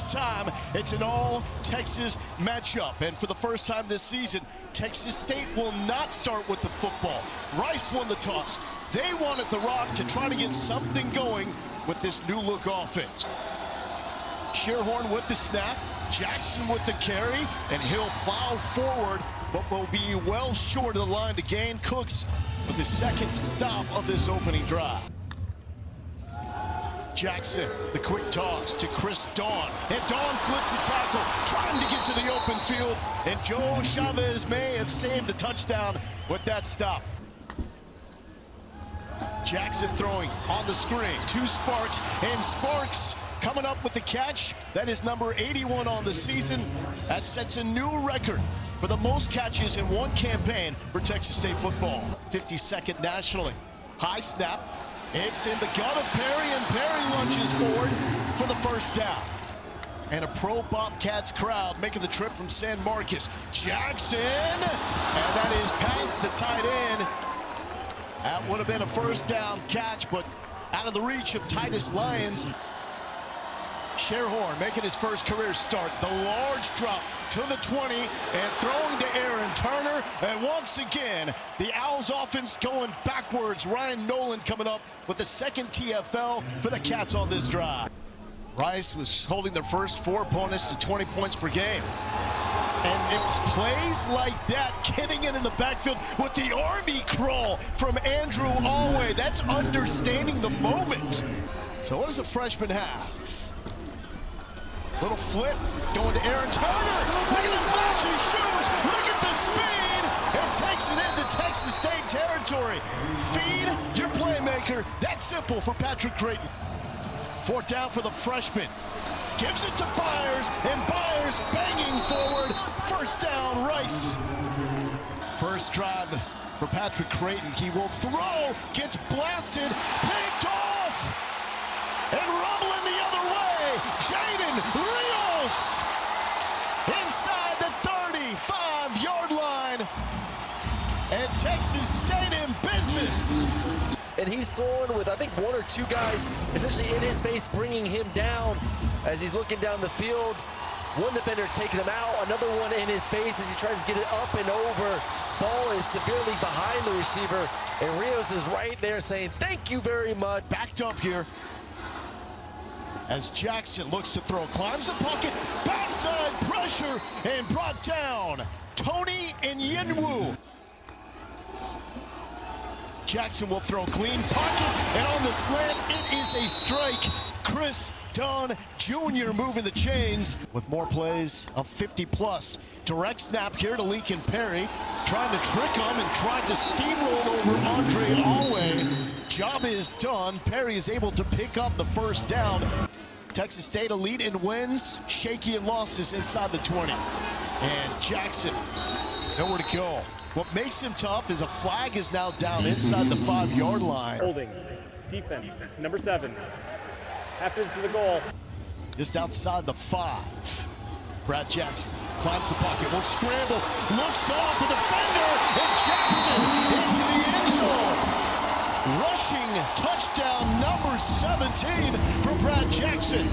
this time, it's an all-Texas matchup. And for the first time this season, Texas State will not start with the football. Rice won the toss. They wanted the rock to try to get something going with this new-look offense. Sherhorn with the snap, Jackson with the carry, and he'll plow forward, but will be well short of the line to gain. Cooks with the second stop of this opening drive. Jackson, the quick toss to Chris Dawn, and Dawn slips a tackle, trying to get to the open field, and Joe Chavez may have saved the touchdown with that stop. Jackson throwing on the screen to Sparks, and Sparks coming up with the catch. That is number 81 on the season. That sets a new record for the most catches in one campaign for Texas State football. 52nd nationally. High snap. It's in the gut of Perry, and Perry lunges forward for the first down. And a pro Bobcats crowd making the trip from San Marcos. Jackson, and that is past the tight end. That would have been a first down catch, but out of the reach of Titus Lyons. Sherhorn making his first career start. The large drop to the 20 and throwing to Aaron Turner. And once again, the Owls offense going backwards. Ryan Nolan coming up with the second TFL for the Cats on this drive. Rice was holding their first 4 opponents to 20 points per game. And it was plays like that, getting it in the backfield with the Army crawl from Andrew Alway. That's understanding the moment. So what does the freshman have? Little flip, going to Aaron Turner. Look at him flash his shoes. Look at the speed. And takes it into Texas State territory. Feed your playmaker. That's simple for Patrick Creighton. Fourth down for the freshman. Gives it to Byers, and Byers banging forward. First down, Rice. First drive for Patrick Creighton. He will throw, gets blasted, picked off, and rumbling the other way. Jaden Rios inside the 35-yard line. And Texas State in business. And he's throwing with, I think, 1 or 2 guys essentially in his face, bringing him down as he's looking down the field. One defender taking him out, another one in his face as he tries to get it up and over. Ball is severely behind the receiver, and Rios is right there saying, thank you very much. Backed up here as Jackson looks to throw, climbs the pocket, backside pressure, and brought down. Tony Nyenwu. Jackson will throw, clean pocket, and on the slant, it is a strike. Chris Dunn Jr. moving the chains with more plays of 50+. Direct snap here to Lincoln Perry, trying to trick him and trying to steamroll over Andre Alway. Job is done. Perry is able to pick up the first down. Texas State a lead in wins, shaky in losses inside the 20. And Jackson, nowhere to go. What makes him tough is a flag is now down inside the 5-yard line. Holding, defense, number 7. After this is the goal. Just outside the 5. Brad Jackson climbs the pocket, will scramble, looks off a defender, and Jackson into the end zone. Rushing touchdown number 17 for Brad Jackson.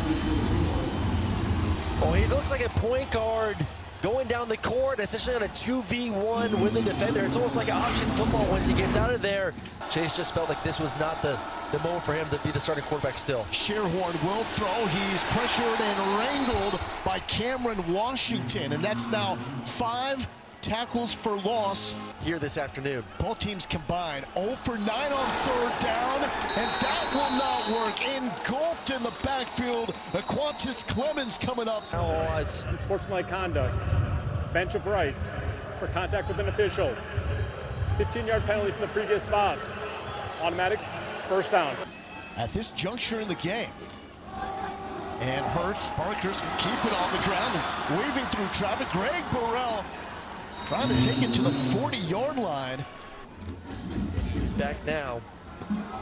Oh, he looks like a point guard going down the court, essentially on a 2v1 with the defender. It's almost like an option football once he gets out of there. Chase just felt like this was not the moment for him to be the starting quarterback still. Sherhorn will throw. He's pressured and wrangled by Cameron Washington, and that's now 5 tackles for loss here this afternoon. Both teams combined 0 for 9 on third down, and that will not work. Engulfed in the backfield, Aquantis Clemens coming up. All eyes. Unsportsmanlike conduct. Bench of Rice for contact with an official. 15-yard penalty from the previous spot. Automatic first down. At this juncture in the game, and Hurts, Parkhurst keep it on the ground and weaving through traffic. Greg Burrell trying to take it to the 40-yard line. He's back now.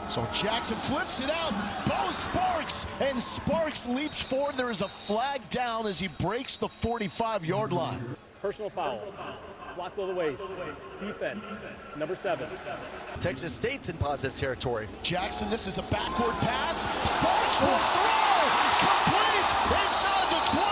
So Jackson flips it out. Bo Sparks, and Sparks leaps forward. There is a flag down as he breaks the 45-yard line. Personal foul. Block below the waist. Defense, number 7. Texas State's in positive territory. Jackson, this is a backward pass. Sparks will throw. Complete inside the 20.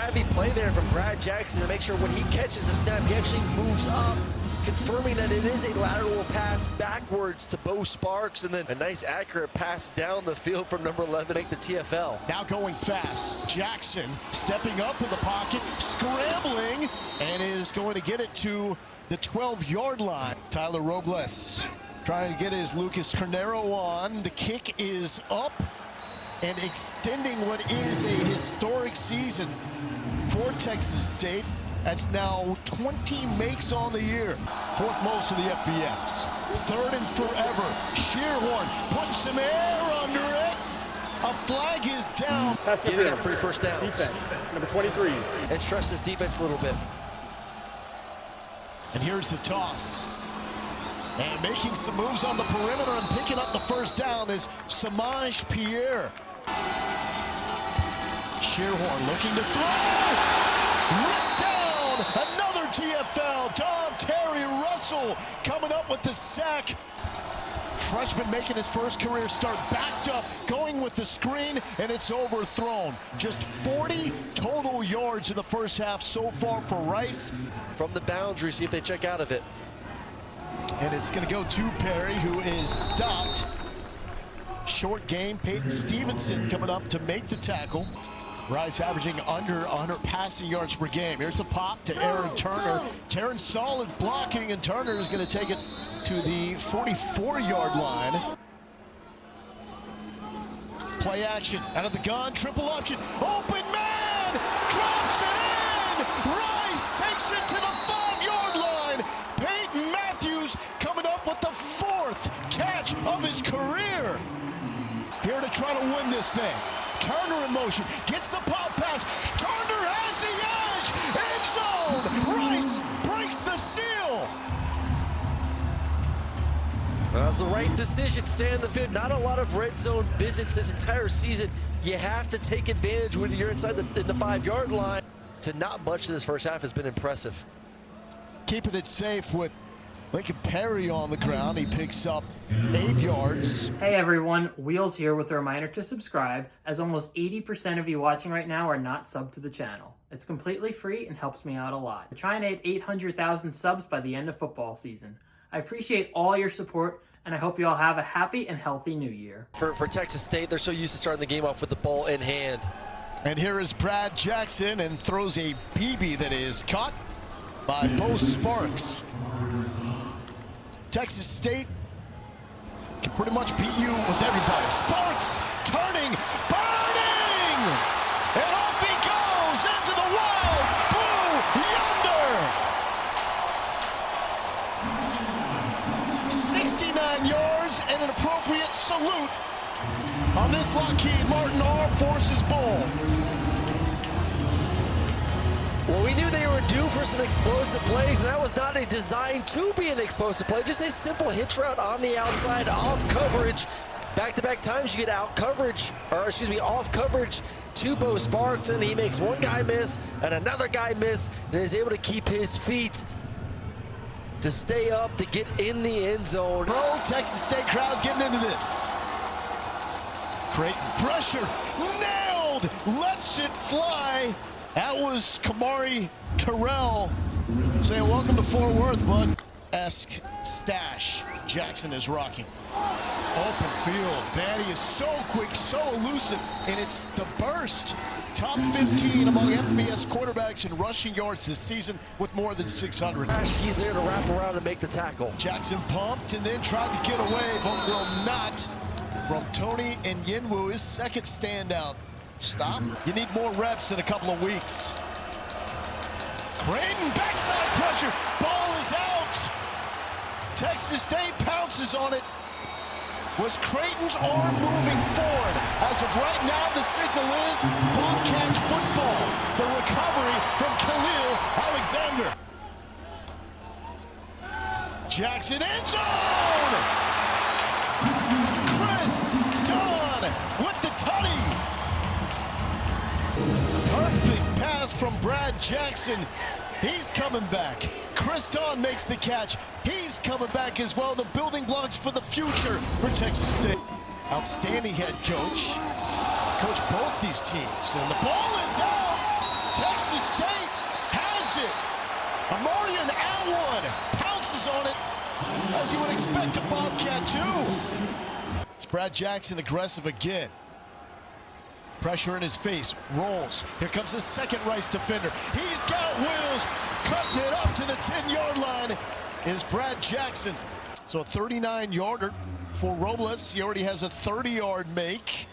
savvy play there from Brad Jackson to make sure when he catches a snap, he actually moves up, confirming that it is a lateral pass backwards to Bo Sparks, and then a nice accurate pass down the field from number 11 to make the TFL. Now going fast, Jackson stepping up in the pocket, scrambling, and is going to get it to the 12-yard line. Tyler Robles trying to get his Lucas Carnero on. The kick is up and extending what is a historic season for Texas State. That's now 20 makes on the year. Fourth most in the FBS. Third and forever. Shearhorn putting some air under it. A flag is down. Give it up for your first downs. Defense, number 23. And stress his defense a little bit. And here's the toss. And making some moves on the perimeter and picking up the first down is Samaj Pierre. Shearhorn looking to throw. Ripped down. Another TFL. Don Terry Russell coming up with the sack. Freshman making his first career start, backed up, going with the screen, and it's overthrown. Just 40 total yards in the first half so far for Rice. From the boundary, see if they check out of it. And it's going to go to Perry, who is stopped. Short gain. Peyton Stevenson coming up to make the tackle. Rice averaging under 100 passing yards per game. Here's a pop to Aaron Turner. Terrence solid blocking, and Turner is going to take it to the 44-yard line. Play action out of the gun, triple option. Open man drops it in. Rice takes it to the 5-yard line. Peyton Matthews coming up with the 4th catch of his career. Here to try to win this thing. Turner in motion, gets the pop pass. Turner has the edge. End zone. Rice breaks the seal. That was the right decision. Stay in the field. Not a lot of red zone visits this entire season. You have to take advantage when you're inside in the 5-yard line. To not much of this first half has been impressive. Keeping it safe with Lincoln Perry on the ground. He picks up 8 yards. Hey everyone, Wheels here with a reminder to subscribe, as almost 80% of you watching right now are not subbed to the channel. It's completely free and helps me out a lot. We're trying to hit 800,000 subs by the end of football season. I appreciate all your support, and I hope you all have a happy and healthy new year. For Texas State, they're so used to starting the game off with the ball in hand. And here is Brad Jackson, and throws a BB that is caught by Bo Sparks. Texas State can pretty much beat you with everybody. Sparks turning, burning, and off he goes into the wild blue yonder. 69 yards and an appropriate salute on this Lockheed Martin Armed Forces Bowl. Well, we knew they were due for some explosive plays, and that was not a design to be an explosive play. Just a simple hitch route on the outside, off coverage. Back-to-back times you get out coverage, or excuse me, off coverage to Bo Sparks, and he makes one guy miss and another guy miss, and is able to keep his feet to stay up to get in the end zone. Bro, Texas State crowd getting into this. Creighton pressure, nailed, lets it fly. That was Kamari Terrell saying, welcome to Fort Worth, bud-esque stash Jackson is rocking. Open field. Batty is so quick, so elusive, and it's the burst. Top 15 among FBS quarterbacks in rushing yards this season with more than 600. He's there to wrap around and make the tackle. Jackson pumped and then tried to get away, but will not. From Tony and Yinwu, his second standout. Stop. You need more reps in a couple of weeks. Creighton, backside pressure. Ball is out. Texas State pounces on it. Was Creighton's arm moving forward? As of right now, the signal is Bobcats football. The recovery from Khalil Alexander. Jackson end zone. Chris Dunn with the tutty. Perfect pass from Brad Jackson. He's coming back. Chris Dunn makes the catch. He's coming back as well. The building blocks for the future for Texas State. Outstanding head coach. Coach both these teams. And the ball is out. Texas State has it. Amarian Alwood pounces on it, as you would expect a Bobcat too. It's Brad Jackson aggressive again. Pressure in his face, rolls. Here comes the second Rice defender. He's got wheels, cutting it up to the 10-yard line is Brad Jackson. So a 39-yarder for Robles. He already has a 30-yard make.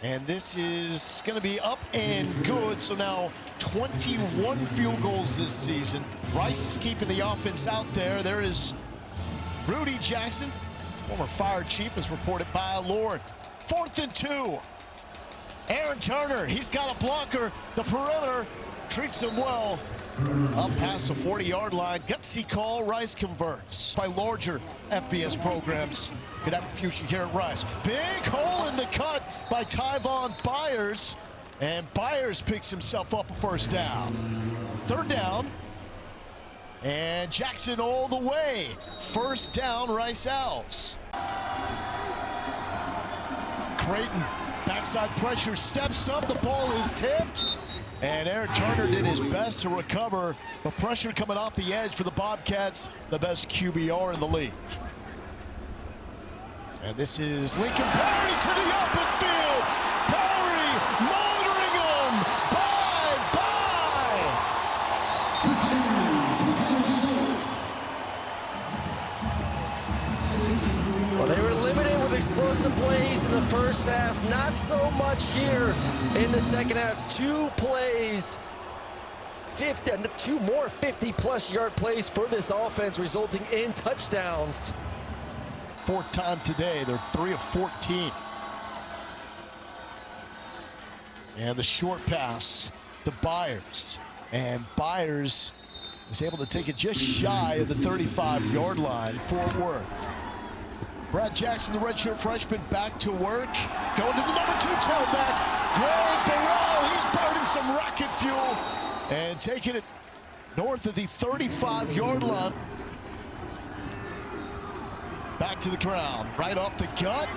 And this is going to be up and good. So now 21 field goals this season. Rice is keeping the offense out there. There is Rudy Jackson, former fire chief, as reported by Lord. 4th and 2. Aaron Turner, he's got a blocker. The perimeter treats him well. Up past the 40-yard line. Gutsy call. Rice converts. By larger FBS programs, could have a future here at Rice. Big hole in the cut by Tyvon Byers. And Byers picks himself up a first down. 3rd down. And Jackson all the way. 1st down, Rice Owls. Creighton, backside pressure, steps up. The ball is tipped. And Aaron Turner did his best to recover. The pressure coming off the edge for the Bobcats, the best QBR in the league. And this is Lincoln Perry to the open field. Perry motoring him. Bye-bye. Well, they were limited with explosive plays in the first half. Not so much here in the second half. 2 plays, 2 more 50-plus yard plays for this offense, resulting in touchdowns. 4th time today. They're 3 of 14. And the short pass to Byers. And Byers is able to take it just shy of the 35-yard line. Fort Worth. Brad Jackson, the redshirt freshman, back to work. Going to the number 2 tailback, Greg Burrell. He's burning some rocket fuel and taking it north of the 35-yard line. Back to the ground, right off the gut.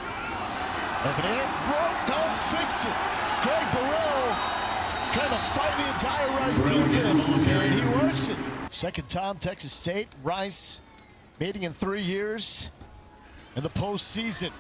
If it ain't broke, don't fix it. Greg Burrell trying to fight the entire Rice defense, and he works it. 2nd time Texas State, Rice meeting in 3 years in the postseason.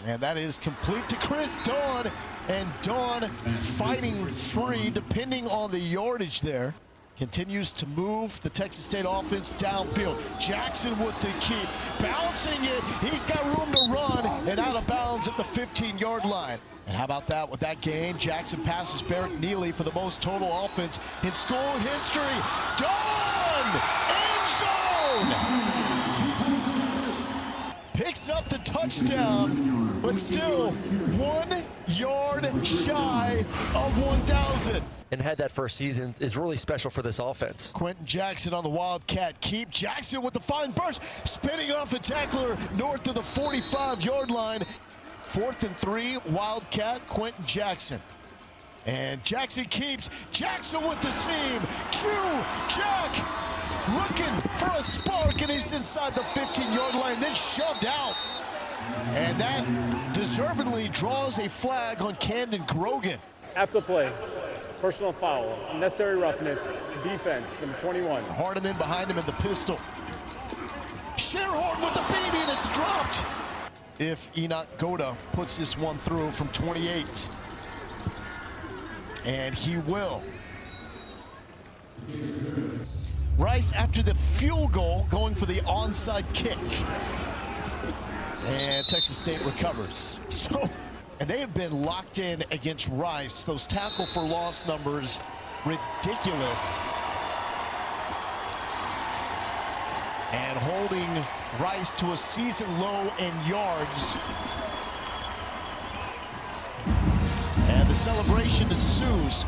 And that is complete to Chris Dawn. And Dawn fighting free, depending on the yardage there. Continues to move the Texas State offense downfield. Jackson with the keep, bouncing it. He's got room to run and out of bounds at the 15-yard line. And how about that with that gain? Jackson passes Barrett Neely for the most total offense in school history. Dawn! End zone! Picks up the touchdown, but still 1 yard shy of 1,000. And had that first season is really special for this offense. Quentin Jackson on the Wildcat keep. Jackson with the fine burst, spinning off a tackler north of the 45-yard line. 4th and 3, Wildcat, Quentin Jackson. And Jackson keeps. Jackson with the seam. Q, Jack looking for a spark, and he's inside the 15-yard line, then shoved out. And that deservedly draws a flag on Camden Grogan. After the play, personal foul, unnecessary roughness, defense, number 21. Hardiman behind him in the pistol. Sherhorn with the baby, and it's dropped. If Enoch Goda puts this one through from 28. And he will. Rice, after the field goal, going for the onside kick. And Texas State recovers. So, and they have been locked in against Rice. Those tackle for loss numbers, ridiculous. And holding Rice to a season low in yards. And the celebration ensues.